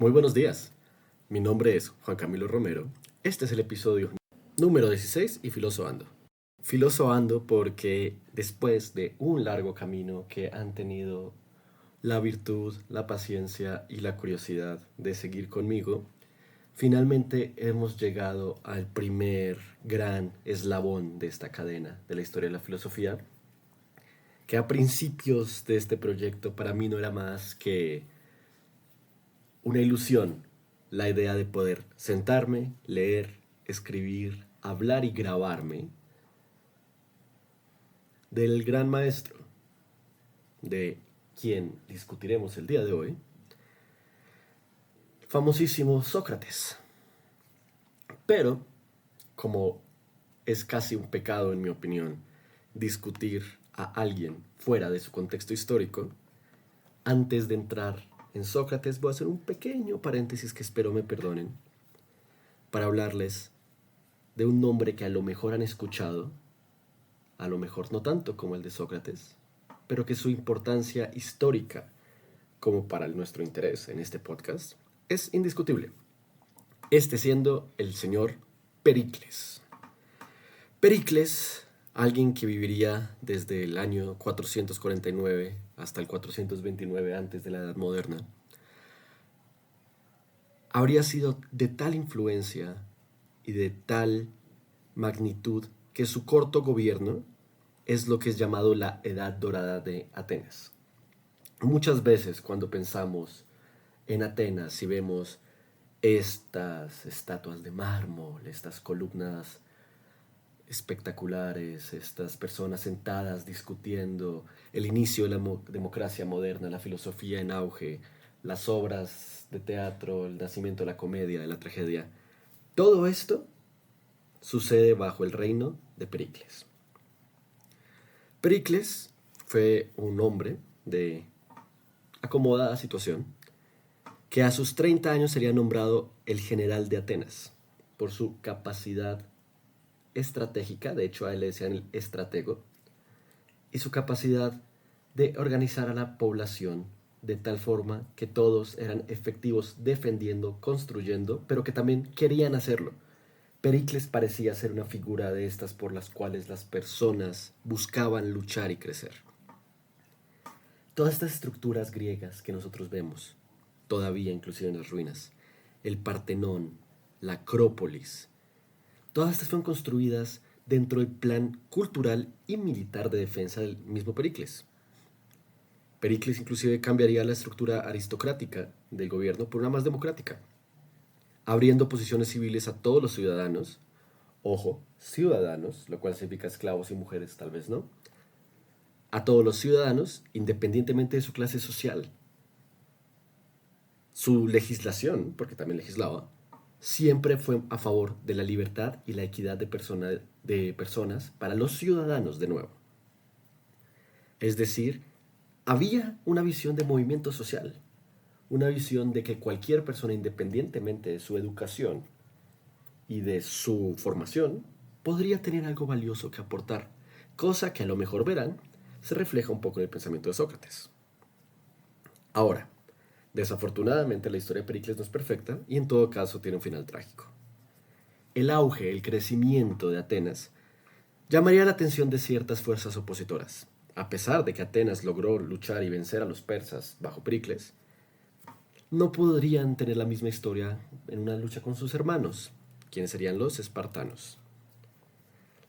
Muy buenos días. Mi nombre es Juan Camilo Romero. Este es el episodio número 16 y filosofando. Filosofando porque después de un largo camino que han tenido la virtud, la paciencia y la curiosidad de seguir conmigo, finalmente hemos llegado al primer gran eslabón de esta cadena de la historia de la filosofía, que a principios de este proyecto para mí no era más que una ilusión, la idea de poder sentarme, leer, escribir, hablar y grabarme del gran maestro, de quien discutiremos el día de hoy, famosísimo Sócrates. Pero, como es casi un pecado en mi opinión, discutir a alguien fuera de su contexto histórico, antes de entrar en Sócrates voy a hacer un pequeño paréntesis que espero me perdonen para hablarles de un nombre que a lo mejor han escuchado, a lo mejor no tanto como el de Sócrates, pero que su importancia histórica, como para nuestro interés en este podcast, es indiscutible. Este siendo el señor Pericles. Pericles, alguien que viviría desde el año 449 hasta el 429 antes de la Edad Moderna, habría sido de tal influencia y de tal magnitud que su corto gobierno es lo que es llamado la Edad Dorada de Atenas. Muchas veces cuando pensamos en Atenas y vemos estas estatuas de mármol, estas columnas espectaculares, estas personas sentadas discutiendo el inicio de la democracia moderna, la filosofía en auge, las obras de teatro, el nacimiento de la comedia, de la tragedia, todo esto sucede bajo el reino de Pericles. Pericles fue un hombre de acomodada situación que a sus 30 años sería nombrado el general de Atenas por su capacidad estratégica, de hecho a él le decían el estratego, y su capacidad de organizar a la población de tal forma que todos eran efectivos defendiendo, construyendo, pero que también querían hacerlo. Pericles parecía ser una figura de estas por las cuales las personas buscaban luchar y crecer. Todas estas estructuras griegas que nosotros vemos, todavía inclusive en las ruinas, el Partenón, la Acrópolis, todas estas fueron construidas dentro del plan cultural y militar de defensa del mismo Pericles. Pericles inclusive cambiaría la estructura aristocrática del gobierno por una más democrática, abriendo posiciones civiles a todos los ciudadanos, ojo, ciudadanos, lo cual significa esclavos y mujeres, tal vez no, a todos los ciudadanos, independientemente de su clase social. Su legislación, porque también legislaba, siempre fue a favor de la libertad y la equidad de personas para los ciudadanos de nuevo. Es decir, había una visión de movimiento social, una visión de que cualquier persona, independientemente de su educación y de su formación, podría tener algo valioso que aportar, cosa que a lo mejor verán se refleja un poco en el pensamiento de Sócrates. Ahora, desafortunadamente la historia de Pericles no es perfecta y en todo caso tiene un final trágico. El auge, el crecimiento de Atenas llamaría la atención de ciertas fuerzas opositoras. A pesar de que Atenas logró luchar y vencer a los persas bajo Pericles, no podrían tener la misma historia en una lucha con sus hermanos, quienes serían los espartanos.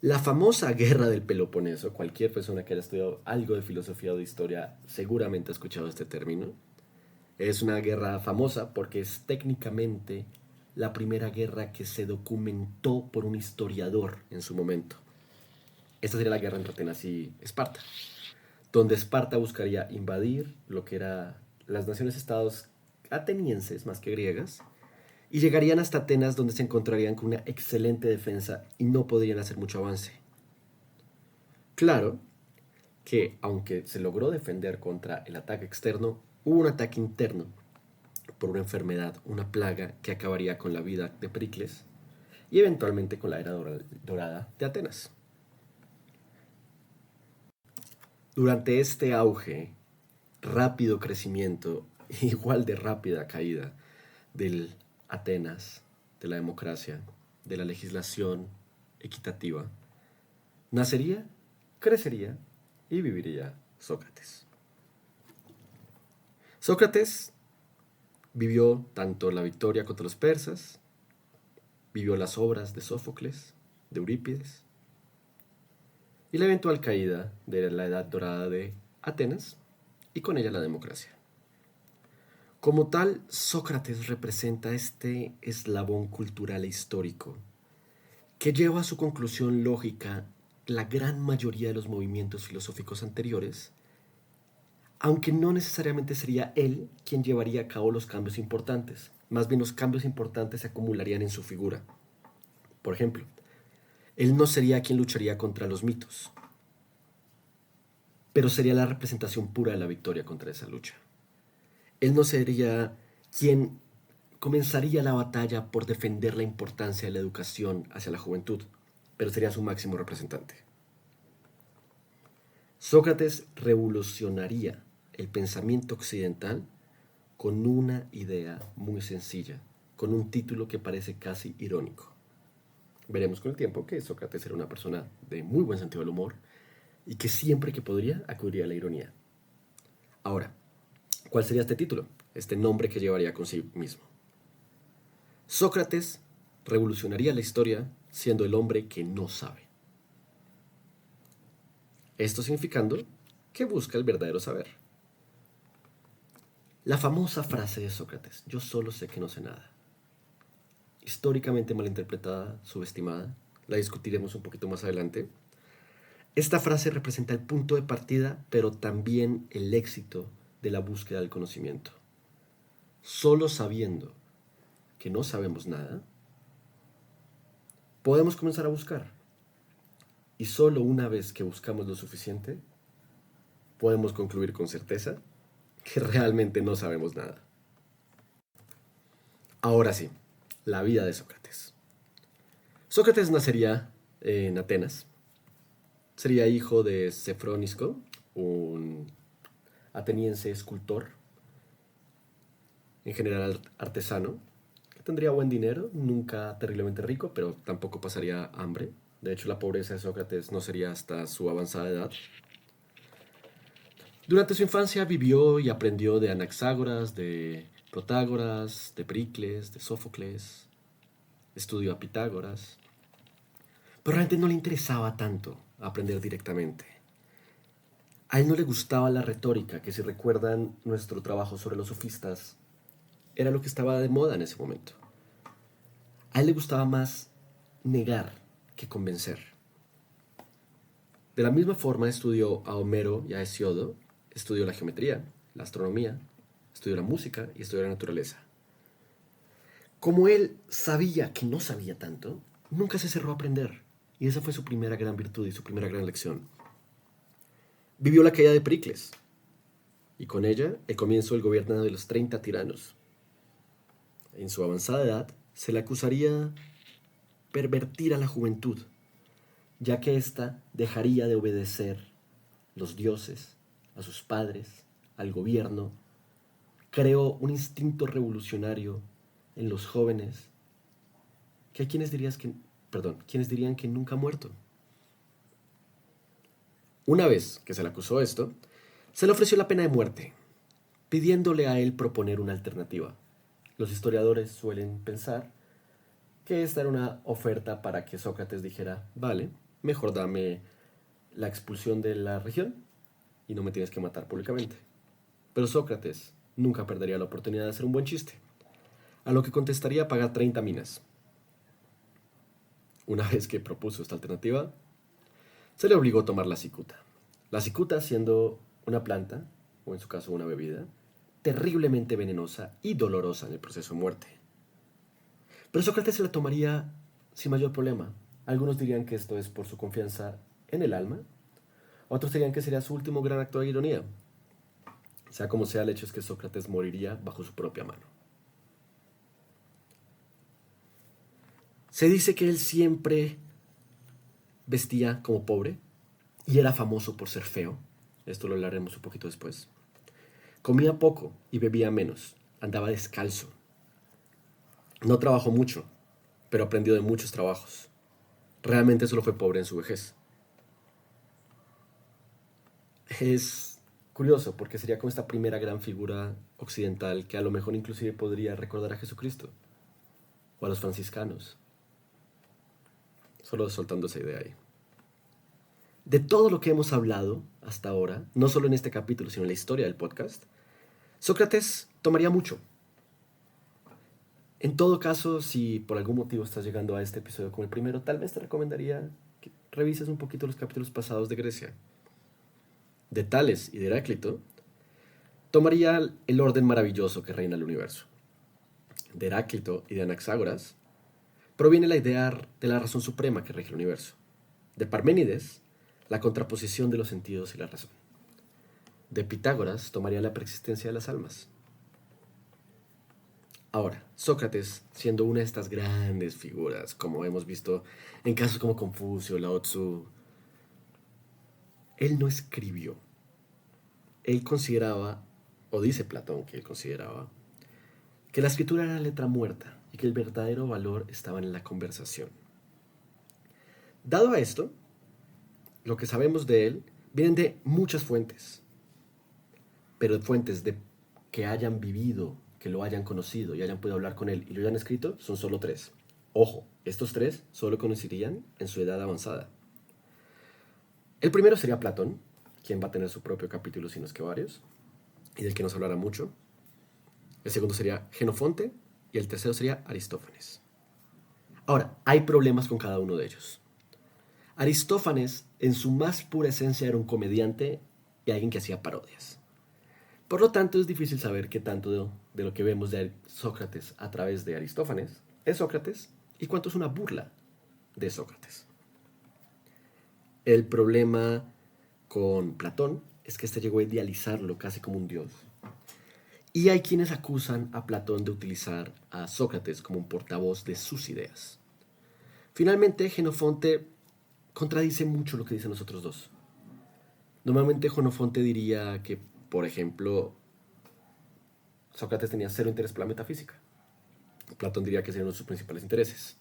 La famosa guerra del Peloponeso, cualquier persona que haya estudiado algo de filosofía o de historia seguramente ha escuchado este término. Es una guerra famosa porque es técnicamente la primera guerra que se documentó por un historiador en su momento. Esta sería la guerra entre Atenas y Esparta, donde Esparta buscaría invadir lo que eran las naciones-estados atenienses más que griegas, y llegarían hasta Atenas, donde se encontrarían con una excelente defensa y no podrían hacer mucho avance. Claro que, aunque se logró defender contra el ataque externo, hubo un ataque interno por una enfermedad, una plaga que acabaría con la vida de Pericles y eventualmente con la era dorada de Atenas. Durante este auge, rápido crecimiento, igual de rápida caída del Atenas, de la democracia, de la legislación equitativa, nacería, crecería y viviría Sócrates. Sócrates vivió tanto la victoria contra los persas, vivió las obras de Sófocles, de Eurípides, y la eventual caída de la Edad Dorada de Atenas, y con ella la democracia. Como tal, Sócrates representa este eslabón cultural e histórico que lleva a su conclusión lógica la gran mayoría de los movimientos filosóficos anteriores, aunque no necesariamente sería él quien llevaría a cabo los cambios importantes. Más bien los cambios importantes se acumularían en su figura. Por ejemplo, él no sería quien lucharía contra los mitos, pero sería la representación pura de la victoria contra esa lucha. Él no sería quien comenzaría la batalla por defender la importancia de la educación hacia la juventud, pero sería su máximo representante. Sócrates revolucionaría el pensamiento occidental con una idea muy sencilla, con un título que parece casi irónico. Veremos con el tiempo que Sócrates era una persona de muy buen sentido del humor y que siempre que podría acudiría a la ironía. Ahora, ¿cuál sería este título? Este nombre que llevaría consigo mismo. Sócrates revolucionaría la historia siendo el hombre que no sabe. Esto significando que busca el verdadero saber. La famosa frase de Sócrates, yo solo sé que no sé nada. Históricamente malinterpretada, subestimada, la discutiremos un poquito más adelante. Esta frase representa el punto de partida, pero también el éxito de la búsqueda del conocimiento. Solo sabiendo que no sabemos nada, podemos comenzar a buscar. Y solo una vez que buscamos lo suficiente, podemos concluir con certeza que realmente no sabemos nada. Ahora sí, la vida de Sócrates. Sócrates nacería en Atenas. Sería hijo de Sefrónisco, un ateniense escultor, en general artesano, que tendría buen dinero, nunca terriblemente rico, pero tampoco pasaría hambre. De hecho, la pobreza de Sócrates no sería hasta su avanzada edad. Durante su infancia vivió y aprendió de Anaxágoras, de Protágoras, de Pericles, de Sófocles. Estudió a Pitágoras. Pero realmente no le interesaba tanto aprender directamente. A él no le gustaba la retórica, que si recuerdan nuestro trabajo sobre los sofistas, era lo que estaba de moda en ese momento. A él le gustaba más negar que convencer. De la misma forma estudió a Homero y a Hesiodo, estudió la geometría, la astronomía, estudió la música y estudió la naturaleza. Como él sabía que no sabía tanto, nunca se cerró a aprender. Y esa fue su primera gran virtud y su primera gran lección. Vivió la caída de Pericles y con ella el comienzo del gobierno de los 30 tiranos. En su avanzada edad se le acusaría pervertir a la juventud, ya que ésta dejaría de obedecer los dioses, a sus padres, al gobierno. Creó un instinto revolucionario en los jóvenes que hay quienes dirían que nunca ha muerto. Una vez que se le acusó esto, se le ofreció la pena de muerte, pidiéndole a él proponer una alternativa. Los historiadores suelen pensar que esta era una oferta para que Sócrates dijera, vale, mejor dame la expulsión de la región y no me tienes que matar públicamente. Pero Sócrates nunca perdería la oportunidad de hacer un buen chiste, a lo que contestaría pagar 30 minas. Una vez que propuso esta alternativa, se le obligó a tomar la cicuta. La cicuta siendo una planta, o en su caso una bebida, terriblemente venenosa y dolorosa en el proceso de muerte. Pero Sócrates se la tomaría sin mayor problema. Algunos dirían que esto es por su confianza en el alma, otros dirían que sería su último gran acto de ironía. Sea como sea, el hecho es que Sócrates moriría bajo su propia mano. Se dice que él siempre vestía como pobre y era famoso por ser feo. Esto lo hablaremos un poquito después. Comía poco y bebía menos. Andaba descalzo. No trabajó mucho, pero aprendió de muchos trabajos. Realmente solo fue pobre en su vejez. Es curioso porque sería como esta primera gran figura occidental que a lo mejor inclusive podría recordar a Jesucristo o a los franciscanos. Solo soltando esa idea ahí. De todo lo que hemos hablado hasta ahora, no solo en este capítulo, sino en la historia del podcast, Sócrates tomaría mucho. En todo caso, si por algún motivo estás llegando a este episodio como el primero, tal vez te recomendaría que revises un poquito los capítulos pasados de Grecia. De Tales y de Heráclito, tomaría el orden maravilloso que reina el universo. De Heráclito y de Anaxágoras proviene la idea de la razón suprema que rige el universo. De Parménides, la contraposición de los sentidos y la razón. De Pitágoras tomaría la preexistencia de las almas. Ahora, Sócrates, siendo una de estas grandes figuras, como hemos visto en casos como Confucio, Lao Tzu, él no escribió. Él consideraba, o dice Platón que él consideraba, que la escritura era letra muerta y que el verdadero valor estaba en la conversación. Dado a esto, lo que sabemos de él vienen de muchas fuentes, pero fuentes de que hayan vivido, que lo hayan conocido y hayan podido hablar con él y lo hayan escrito, son solo 3. Ojo, estos 3 solo coincidirían en su edad avanzada. El primero sería Platón, quien va a tener su propio capítulo, si no es que varios, y del que nos hablará mucho. El segundo sería Jenofonte y el tercero sería Aristófanes. Ahora, hay problemas con cada uno de ellos. Aristófanes, en su más pura esencia, era un comediante y alguien que hacía parodias. Por lo tanto, es difícil saber qué tanto de lo que vemos de Sócrates a través de Aristófanes es Sócrates y cuánto es una burla de Sócrates. El problema con Platón es que este llegó a idealizarlo casi como un dios. Y hay quienes acusan a Platón de utilizar a Sócrates como un portavoz de sus ideas. Finalmente, Jenofonte contradice mucho lo que dicen los otros dos. Normalmente Jenofonte diría que, por ejemplo, Sócrates tenía cero interés por la metafísica. Platón diría que ese era uno de sus principales intereses.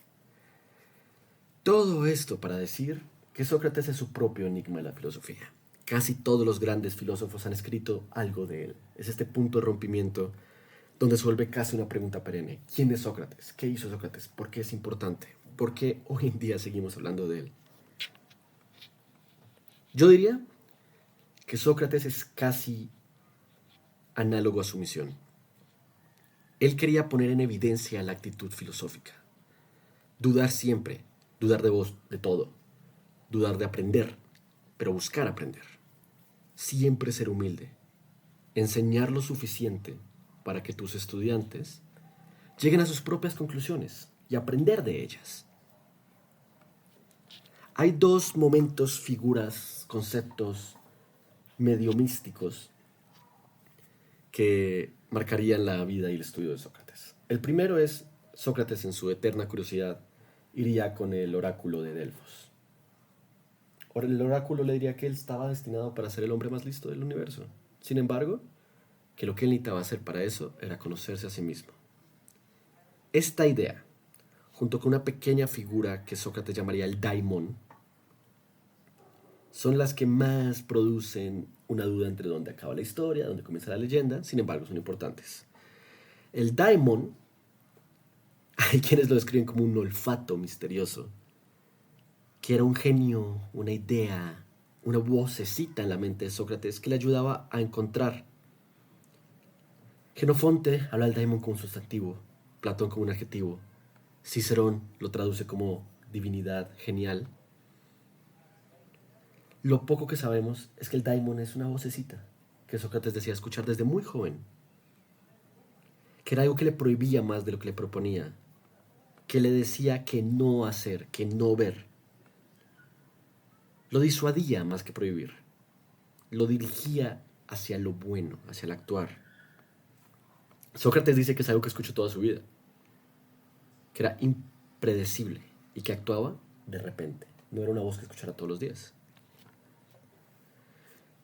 Todo esto para decir que Sócrates es su propio enigma de la filosofía. Casi todos los grandes filósofos han escrito algo de él. Es este punto de rompimiento donde se vuelve casi una pregunta perenne. ¿Quién es Sócrates? ¿Qué hizo Sócrates? ¿Por qué es importante? ¿Por qué hoy en día seguimos hablando de él? Yo diría que Sócrates es casi análogo a su misión. Él quería poner en evidencia la actitud filosófica. Dudar siempre, dudar de vos, de todo. Dudar de aprender, pero buscar aprender. Siempre ser humilde. Enseñar lo suficiente para que tus estudiantes lleguen a sus propias conclusiones y aprender de ellas. Hay 2 momentos, figuras, conceptos medio místicos que marcarían la vida y el estudio de Sócrates. El primero es Sócrates, en su eterna curiosidad, iría con el oráculo de Delfos. El oráculo le diría que él estaba destinado para ser el hombre más listo del universo. Sin embargo, que lo que él necesitaba hacer para eso era conocerse a sí mismo. Esta idea, junto con una pequeña figura que Sócrates llamaría el daimon, son las que más producen una duda entre dónde acaba la historia, dónde comienza la leyenda. Sin embargo, son importantes. El daimon, hay quienes lo describen como un olfato misterioso, que era un genio, una idea, una vocecita en la mente de Sócrates que le ayudaba a encontrar. Jenofonte habla del daimon como un sustantivo, Platón como un adjetivo, Cicerón lo traduce como divinidad genial. Lo poco que sabemos es que el daimon es una vocecita que Sócrates decía escuchar desde muy joven, que era algo que le prohibía más de lo que le proponía, que le decía que no hacer, que no ver. Lo disuadía más que prohibir, lo dirigía hacia lo bueno, hacia el actuar. Sócrates dice que es algo que escuchó toda su vida, que era impredecible y que actuaba de repente, no era una voz que escuchara todos los días.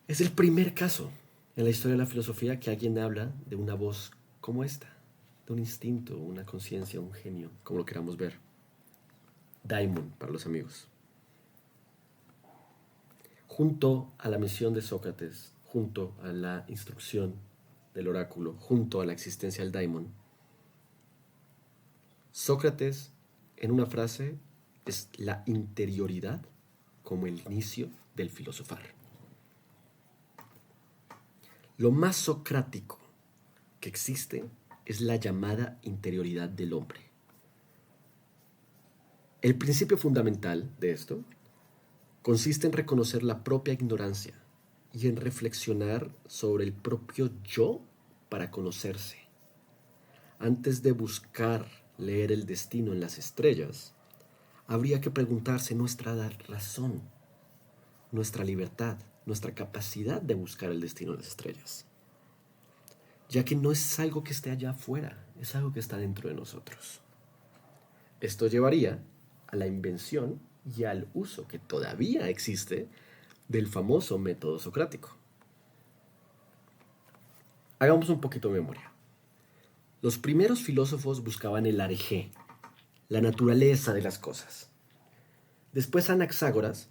Es el primer caso en la historia de la filosofía que alguien habla de una voz como esta, de un instinto, una conciencia, un genio, como lo queramos ver. Daimon para los amigos. Junto a la misión de Sócrates, junto a la instrucción del oráculo, junto a la existencia del daimon, Sócrates, en una frase, es la interioridad como el inicio del filosofar. Lo más socrático que existe es la llamada interioridad del hombre. El principio fundamental de esto consiste en reconocer la propia ignorancia y en reflexionar sobre el propio yo para conocerse. Antes de buscar leer el destino en las estrellas, habría que preguntarse nuestra razón, nuestra libertad, nuestra capacidad de buscar el destino en las estrellas. Ya que no es algo que esté allá afuera, es algo que está dentro de nosotros. Esto llevaría a la invención y al uso que todavía existe del famoso método socrático. Hagamos un poquito de memoria. Los primeros filósofos buscaban el arejé, la naturaleza de las cosas. Después Anaxágoras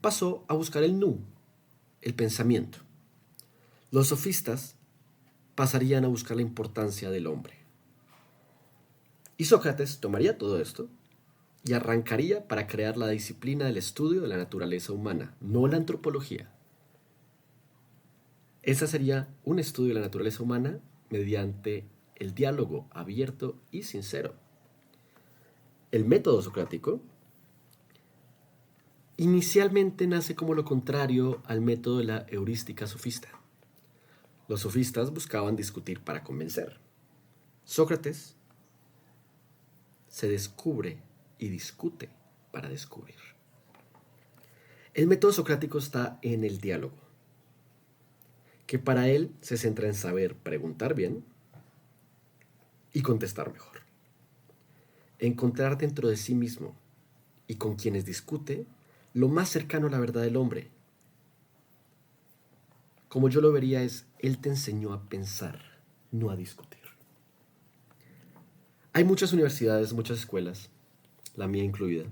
pasó a buscar el nu, el pensamiento. Los sofistas pasarían a buscar la importancia del hombre. Y Sócrates tomaría todo esto y arrancaría para crear la disciplina del estudio de la naturaleza humana, no la antropología. Esa sería un estudio de la naturaleza humana mediante el diálogo abierto y sincero. El método socrático inicialmente nace como lo contrario al método de la heurística sofista. Los sofistas buscaban discutir para convencer. Sócrates se descubre y discute para descubrir. El método socrático está en el diálogo, que para él se centra en saber preguntar bien y contestar mejor. Encontrar dentro de sí mismo y con quienes discute lo más cercano a la verdad del hombre. Como yo lo vería es, él te enseñó a pensar, no a discutir. Hay muchas universidades, muchas escuelas, la mía incluida,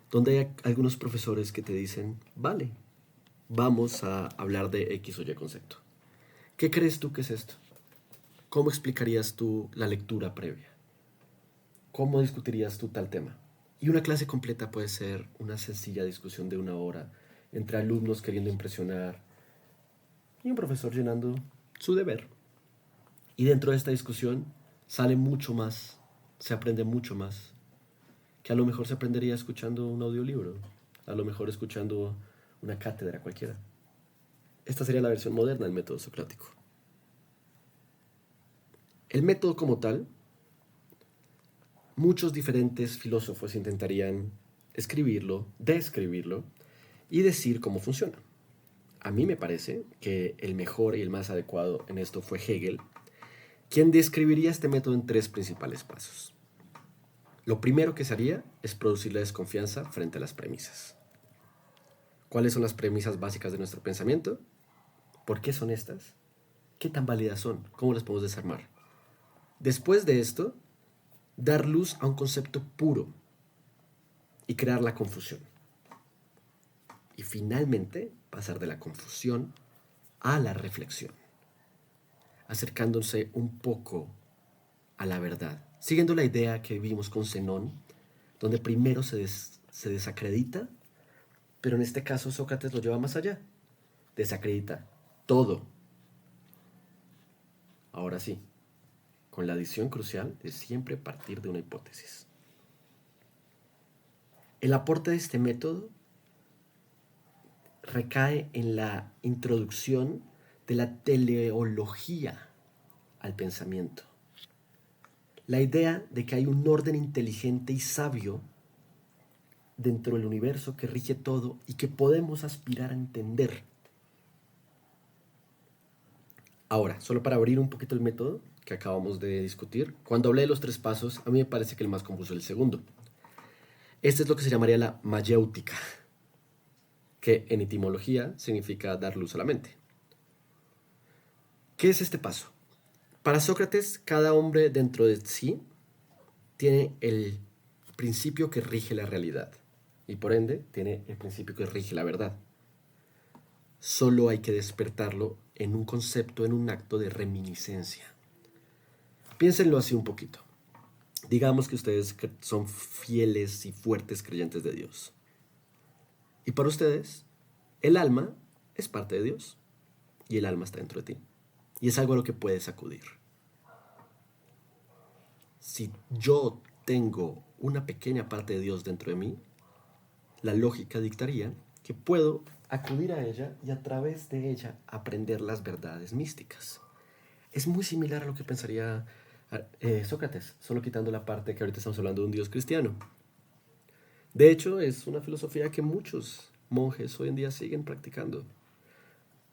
donde hay algunos profesores que te dicen, vale, vamos a hablar de X o Y concepto. ¿Qué crees tú que es esto? ¿Cómo explicarías tú la lectura previa? ¿Cómo discutirías tú tal tema? Y una clase completa puede ser una sencilla discusión de 1 hora entre alumnos queriendo impresionar y un profesor llenando su deber. Y dentro de esta discusión sale mucho más, se aprende mucho más, que a lo mejor se aprendería escuchando un audiolibro, a lo mejor escuchando una cátedra cualquiera. Esta sería la versión moderna del método socrático. El método como tal, muchos diferentes filósofos intentarían escribirlo, describirlo y decir cómo funciona. A mí me parece que el mejor y el más adecuado en esto fue Hegel, quien describiría este método en 3 principales pasos. Lo primero que se haría es producir la desconfianza frente a las premisas. ¿Cuáles son las premisas básicas de nuestro pensamiento? ¿Por qué son estas? ¿Qué tan válidas son? ¿Cómo las podemos desarmar? Después de esto, dar luz a un concepto puro y crear la confusión. Y finalmente, pasar de la confusión a la reflexión, acercándose un poco a la verdad, siguiendo la idea que vimos con Zenón, donde primero se desacredita, pero en este caso Sócrates lo lleva más allá, desacredita todo. Ahora sí, con la adición crucial de siempre partir de una hipótesis. El aporte de este método recae en la introducción de la teleología al pensamiento. La idea de que hay un orden inteligente y sabio dentro del universo que rige todo y que podemos aspirar a entender. Ahora, solo para abrir un poquito el método que acabamos de discutir, cuando hablé de los 3 pasos, a mí me parece que el más confuso es el segundo. Este es lo que se llamaría la mayéutica, que en etimología significa dar luz a la mente. ¿Qué es este paso? Para Sócrates, cada hombre dentro de sí tiene el principio que rige la realidad y por ende tiene el principio que rige la verdad. Solo hay que despertarlo en un concepto, en un acto de reminiscencia. Piénsenlo así un poquito. Digamos que ustedes son fieles y fuertes creyentes de Dios. Y para ustedes, el alma es parte de Dios y el alma está dentro de ti. Y es algo a lo que puedes acudir. Si yo tengo una pequeña parte de Dios dentro de mí, la lógica dictaría que puedo acudir a ella y a través de ella aprender las verdades místicas. Es muy similar a lo que pensaría Sócrates, solo quitando la parte que ahorita estamos hablando de un Dios cristiano. De hecho, es una filosofía que muchos monjes hoy en día siguen practicando,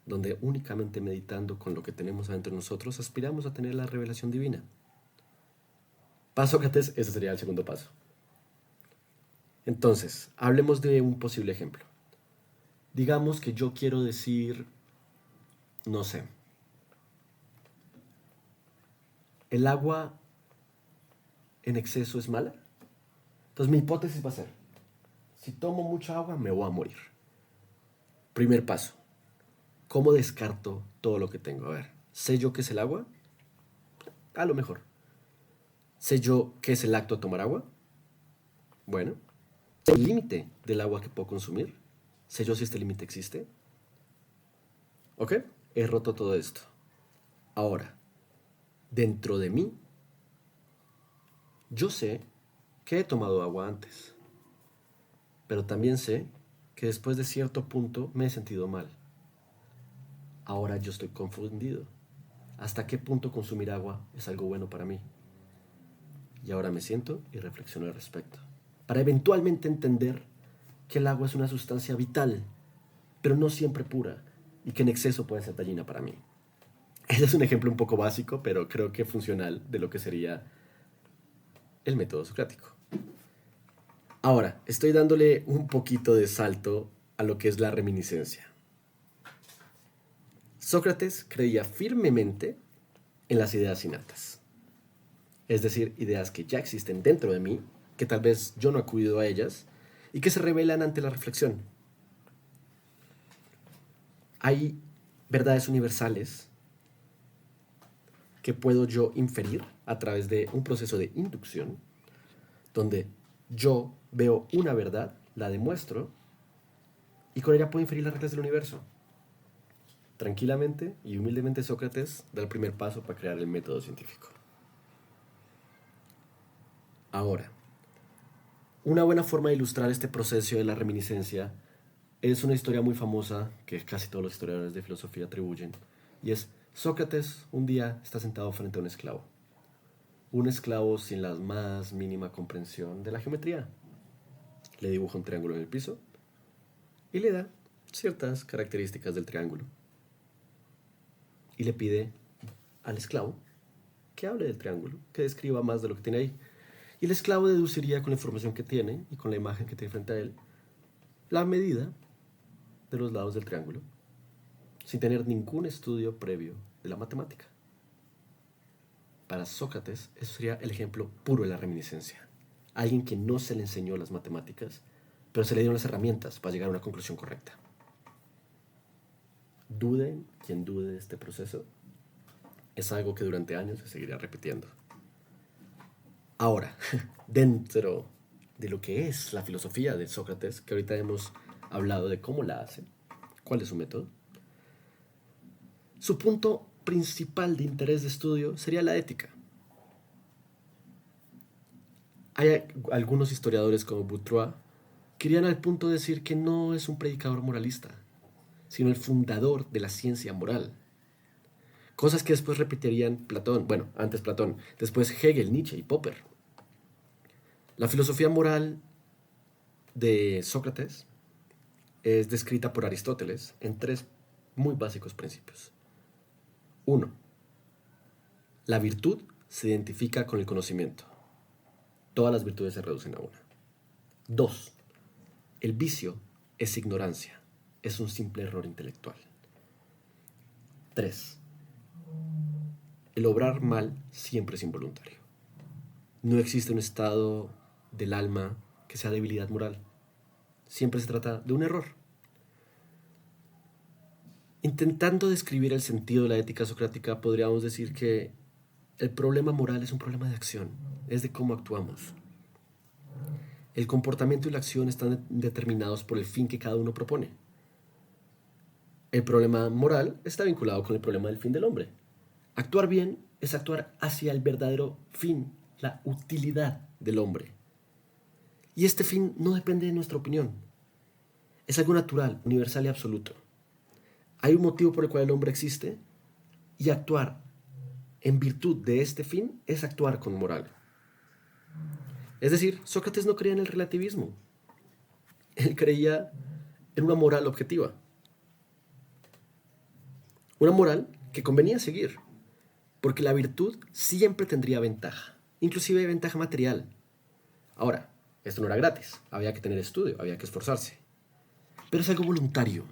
donde únicamente meditando con lo que tenemos adentro de nosotros aspiramos a tener la revelación divina. Para Sócrates, ese sería el segundo paso. Entonces, hablemos de un posible ejemplo. Digamos que yo quiero decir, no sé, ¿el agua en exceso es mala? Entonces mi hipótesis va a ser, si tomo mucha agua me voy a morir. Primer paso, ¿cómo descarto todo lo que tengo? A ver, ¿sé yo qué es el agua? A lo mejor. ¿Sé yo qué es el acto de tomar agua? Bueno. ¿Sé el límite del agua que puedo consumir? ¿Sé yo si este límite existe? ¿Ok? He roto todo esto. Ahora, dentro de mí, yo sé que he tomado agua antes, pero también sé que después de cierto punto me he sentido mal. Ahora yo estoy confundido. ¿Hasta qué punto consumir agua es algo bueno para mí? Y ahora me siento y reflexiono al respecto, para eventualmente entender que el agua es una sustancia vital, pero no siempre pura, y que en exceso puede ser dañina para mí. Ese es un ejemplo un poco básico, pero creo que funcional de lo que sería el método socrático. Ahora, estoy dándole un poquito de salto a lo que es la reminiscencia. Sócrates creía firmemente en las ideas innatas, es decir, ideas que ya existen dentro de mí, que tal vez yo no he acudido a ellas, y que se revelan ante la reflexión. Hay verdades universales que puedo yo inferir a través de un proceso de inducción, donde yo veo una verdad, la demuestro, y con ella puedo inferir las reglas del universo. Tranquilamente y humildemente Sócrates da el primer paso para crear el método científico. Ahora, una buena forma de ilustrar este proceso de la reminiscencia es una historia muy famosa que casi todos los historiadores de filosofía atribuyen, y es Sócrates un día está sentado frente a un esclavo sin la más mínima comprensión de la geometría. Le dibuja un triángulo en el piso y le da ciertas características del triángulo. Y le pide al esclavo que hable del triángulo, que describa más de lo que tiene ahí. Y el esclavo deduciría con la información que tiene y con la imagen que tiene frente a él la medida de los lados del triángulo, sin tener ningún estudio previo de la matemática. Para Sócrates, eso sería el ejemplo puro de la reminiscencia. Alguien que no se le enseñó las matemáticas, pero se le dieron las herramientas para llegar a una conclusión correcta. Duden quien dude de este proceso, es algo que durante años se seguirá repitiendo. Ahora, dentro de lo que es la filosofía de Sócrates, que ahorita hemos hablado de cómo la hace, cuál es su método, su punto principal de interés de estudio sería la ética. Hay algunos historiadores como Boutroux que irían al punto de decir que no es un predicador moralista, sino el fundador de la ciencia moral. Cosas que después repetirían Platón, bueno, antes Platón, después Hegel, Nietzsche y Popper. La filosofía moral de Sócrates es descrita por Aristóteles en tres muy básicos principios. 1. La virtud se identifica con el conocimiento. Todas las virtudes se reducen a una. 2. El vicio es ignorancia. Es un simple error intelectual. 3. el obrar mal siempre es involuntario. No existe un estado del alma que sea debilidad moral. Siempre se trata de un error. Intentando describir el sentido de la ética socrática, podríamos decir que el problema moral es un problema de acción, es de cómo actuamos. El comportamiento y la acción están determinados por el fin que cada uno propone. El problema moral está vinculado con el problema del fin del hombre. Actuar bien es actuar hacia el verdadero fin, la utilidad del hombre. Y este fin no depende de nuestra opinión. Es algo natural, universal y absoluto. Hay un motivo por el cual el hombre existe y actuar en virtud de este fin es actuar con moral. Es decir, Sócrates no creía en el relativismo. Él creía en una moral objetiva. Una moral que convenía seguir, porque la virtud siempre tendría ventaja, inclusive ventaja material. Ahora, esto no era gratis, había que tener estudio, había que esforzarse. Pero es algo voluntario.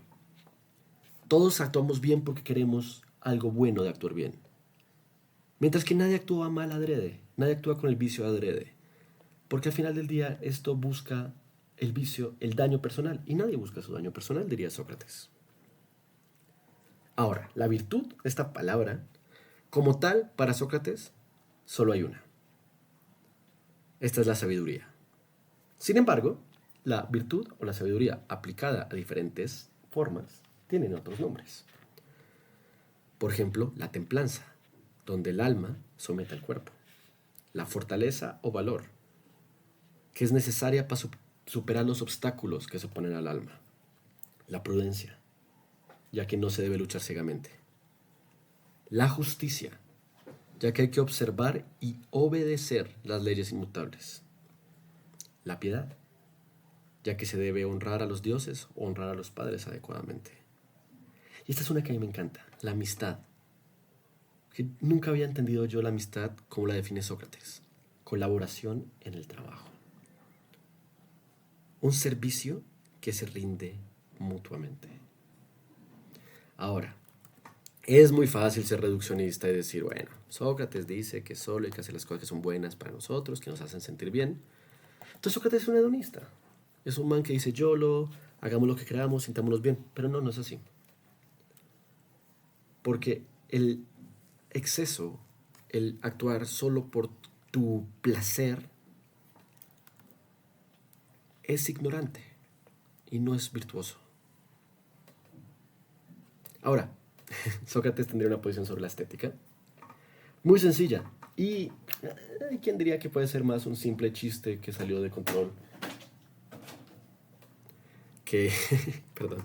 Todos actuamos bien porque queremos algo bueno de actuar bien. Mientras que nadie actúa mal adrede, nadie actúa con el vicio adrede. Porque al final del día esto busca el vicio, el daño personal. Y nadie busca su daño personal, diría Sócrates. Ahora, la virtud, esta palabra, como tal, para Sócrates, solo hay una. Esta es la sabiduría. Sin embargo, la virtud o la sabiduría aplicada a diferentes formas tienen otros nombres. Por ejemplo, la templanza, donde el alma somete al cuerpo. La fortaleza o valor, que es necesaria para superar los obstáculos que se oponen al alma. La prudencia, ya que no se debe luchar ciegamente. La justicia, ya que hay que observar y obedecer las leyes inmutables. La piedad, ya que se debe honrar a los dioses o honrar a los padres adecuadamente. Y esta es una que a mí me encanta, la amistad. Que nunca había entendido yo la amistad como la define Sócrates. Colaboración en el trabajo. Un servicio que se rinde mutuamente. Ahora, es muy fácil ser reduccionista y decir, bueno, Sócrates dice que solo hay que hacer las cosas que son buenas para nosotros, que nos hacen sentir bien. Entonces Sócrates es un hedonista. Es un man que dice YOLO, hagamos lo que queramos, sintámonos bien. Pero no, no es así. Porque el exceso, el actuar solo por tu placer, es ignorante y no es virtuoso. Ahora, Sócrates tendría una posición sobre la estética muy sencilla. Y ¿quién diría que puede ser más un simple chiste que salió de control? Que, perdón,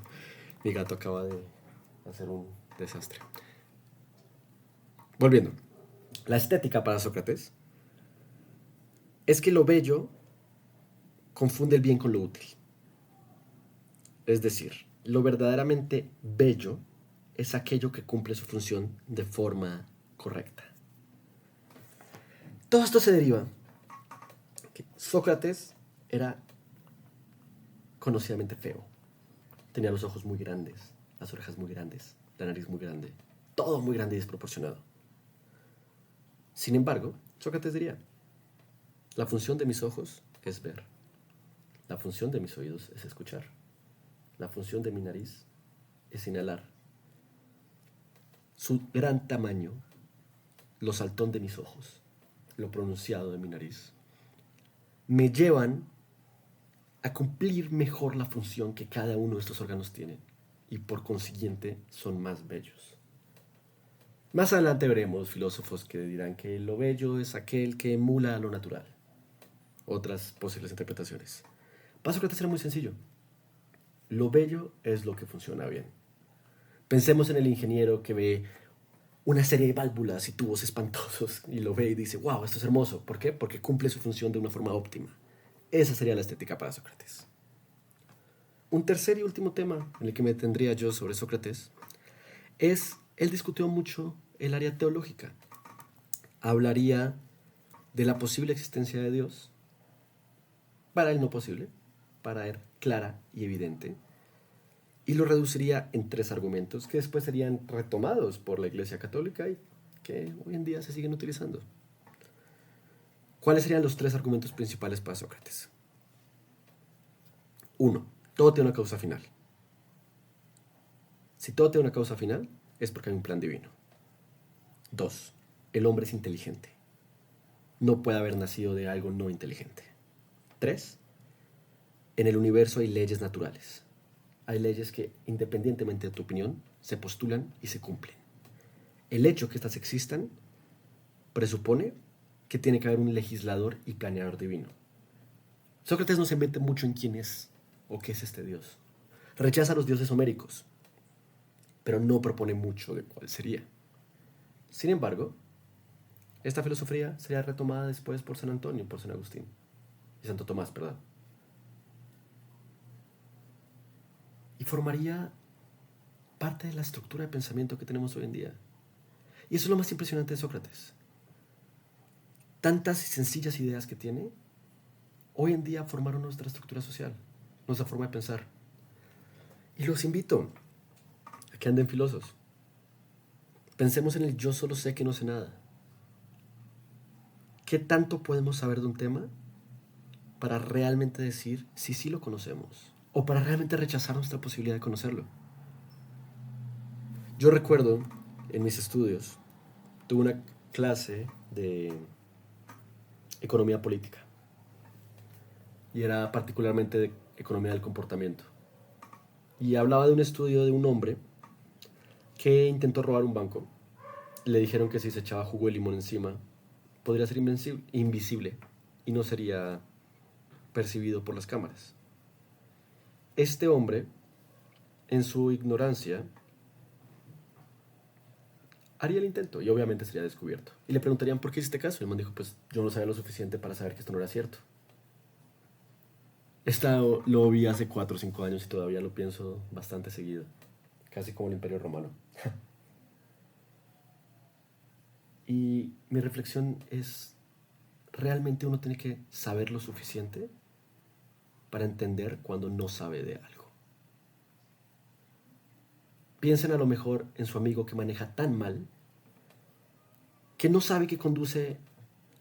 mi gato acaba de hacer un desastre. Volviendo, la estética para Sócrates es que lo bello confunde el bien con lo útil. Es decir, lo verdaderamente bello es aquello que cumple su función de forma correcta. Todo esto se deriva que Sócrates era conocidamente feo. Tenía los ojos muy grandes, las orejas muy grandes, la nariz muy grande, todo muy grande y desproporcionado. Sin embargo, Sócrates diría, la función de mis ojos es ver, la función de mis oídos es escuchar, la función de mi nariz es inhalar. Su gran tamaño, lo saltón de mis ojos, lo pronunciado de mi nariz, me llevan a cumplir mejor la función que cada uno de estos órganos tiene y por consiguiente son más bellos. Más adelante veremos filósofos que dirán que lo bello es aquel que emula lo natural. Otras posibles interpretaciones. Para Sócrates era muy sencillo. Lo bello es lo que funciona bien. Pensemos en el ingeniero que ve una serie de válvulas y tubos espantosos y lo ve y dice, wow, esto es hermoso. ¿Por qué? Porque cumple su función de una forma óptima. Esa sería la estética para Sócrates. Un tercer y último tema en el que me detendría yo sobre Sócrates es, él discutió mucho el área teológica. Hablaría de la posible existencia de Dios, para él no posible, para él clara y evidente, y lo reduciría en tres argumentos que después serían retomados por la Iglesia Católica y que hoy en día se siguen utilizando. ¿Cuáles serían los 3 argumentos principales para Sócrates? 1. Todo tiene una causa final. Si todo tiene una causa final, es porque hay un plan divino. 2. El hombre es inteligente. No puede haber nacido de algo no inteligente. 3. En el universo hay leyes naturales. Hay leyes que, independientemente de tu opinión, se postulan y se cumplen. El hecho que estas existan presupone que tiene que haber un legislador y planeador divino. Sócrates no se mete mucho en quién es o qué es este dios. Rechaza a los dioses homéricos, pero no propone mucho de cuál sería. Sin embargo, esta filosofía sería retomada después por San Antonio, por San Agustín y Santo Tomás, perdón. Y formaría parte de la estructura de pensamiento que tenemos hoy en día. Y eso es lo más impresionante de Sócrates. Tantas y sencillas ideas que tiene, hoy en día formaron nuestra estructura social, nuestra forma de pensar. Y los invito a que anden filosos. Pensemos en el yo solo sé que no sé nada. ¿Qué tanto podemos saber de un tema para realmente decir si sí lo conocemos? O para realmente rechazar nuestra posibilidad de conocerlo. Yo recuerdo en mis estudios, tuve una clase de economía política y era particularmente de economía del comportamiento. Y hablaba de un estudio de un hombre que intentó robar un banco. Le dijeron que si se echaba jugo de limón encima, podría ser invisible y no sería percibido por las cámaras. Este hombre, en su ignorancia, haría el intento y obviamente sería descubierto. Y le preguntarían por qué hiciste caso. Y el man dijo, pues yo no sabía lo suficiente para saber que esto no era cierto. Lo vi hace 4 o 5 años y todavía lo pienso bastante seguido. Casi como el Imperio Romano. Y mi reflexión es, ¿realmente uno tiene que saber lo suficiente para entender cuando no sabe de algo? Piensen a lo mejor en su amigo que maneja tan mal que no sabe que conduce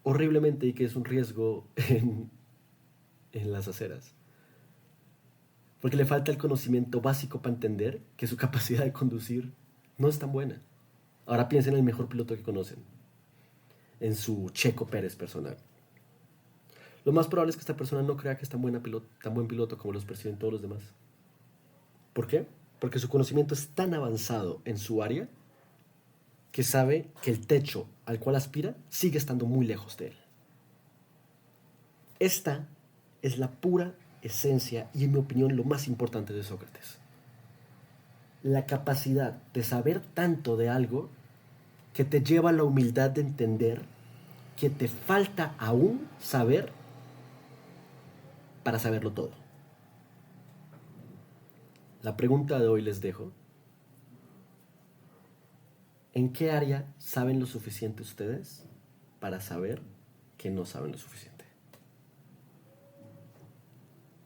horriblemente y que es un riesgo en las aceras. Porque le falta el conocimiento básico para entender que su capacidad de conducir no es tan buena. Ahora piensen en el mejor piloto que conocen, en su Checo Pérez personal. Lo más probable es que esta persona no crea que es tan buen piloto como los perciben todos los demás. ¿Por qué? Porque su conocimiento es tan avanzado en su área que sabe que el techo al cual aspira sigue estando muy lejos de él. Esta es la pura esencia y, en mi opinión, lo más importante de Sócrates. La capacidad de saber tanto de algo que te lleva a la humildad de entender que te falta aún saber para saberlo todo. La pregunta de hoy les dejo. ¿En qué área saben lo suficiente ustedes para saber que no saben lo suficiente?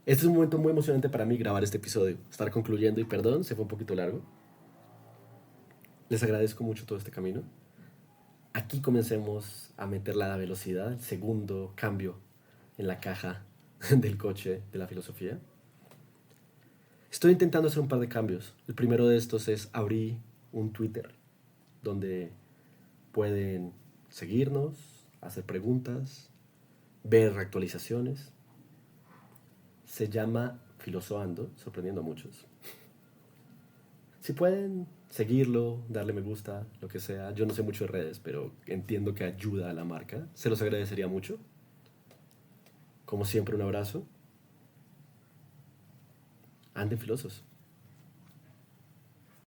Este es un momento muy emocionante para mí grabar este episodio, estar concluyendo y perdón, se fue un poquito largo. Les agradezco mucho todo este camino. Aquí comencemos a meter la velocidad, el segundo cambio en la caja del coche de la filosofía. Estoy intentando hacer un par de cambios. El primero de estos es abrir un Twitter donde pueden seguirnos, hacer preguntas, ver actualizaciones. Se llama Filosoando, sorprendiendo a muchos. Si pueden seguirlo, darle me gusta, lo que sea. Yo no sé mucho de redes, pero entiendo que ayuda a la marca. Se los agradecería mucho. Como siempre, un abrazo. Anden filosos.